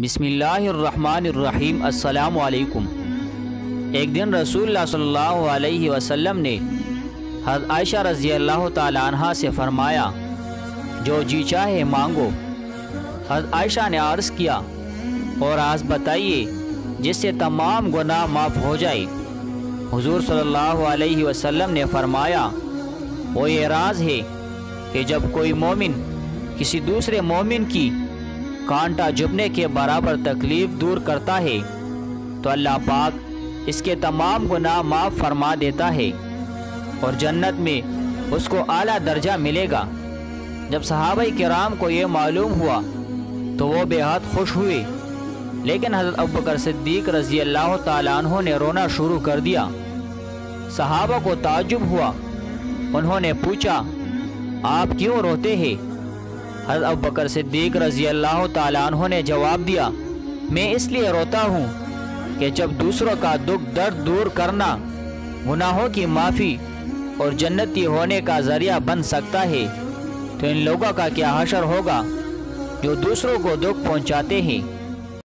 بسم اللہ الرحمن الرحیم۔ السلام علیکم۔ ایک دن رسول اللہ صلی اللہ علیہ وسلم نے حضرت عائشہ رضی اللہ تعالیٰ عنہ سے فرمایا، جو جی چاہے مانگو۔ حضرت عائشہ نے عرض کیا، اور راز بتائیے جس سے تمام گناہ معاف ہو جائے۔ حضور صلی اللہ علیہ وسلم نے فرمایا، وہ یہ راز ہے کہ جب کوئی مومن کسی دوسرے مومن کی کانٹا چبھنے کے برابر تکلیف دور کرتا ہے تو اللہ پاک اس کے تمام گناہ معاف فرما دیتا ہے اور جنت میں اس کو اعلیٰ درجہ ملے گا۔ جب صحابہ کرام کو یہ معلوم ہوا تو وہ بے حد خوش ہوئے، لیکن حضرت ابوبکر صدیق رضی اللہ تعالیٰ عنہ نے رونا شروع کر دیا۔ صحابہ کو تعجب ہوا، انہوں نے پوچھا، آپ کیوں روتے ہیں؟ حضرت ابوبکر صدیق رضی اللہ تعالیٰ عنہ نے جواب دیا، میں اس لیے روتا ہوں کہ جب دوسروں کا دکھ درد دور کرنا گناہوں کی معافی اور جنتی ہونے کا ذریعہ بن سکتا ہے تو ان لوگوں کا کیا حشر ہوگا جو دوسروں کو دکھ پہنچاتے ہیں۔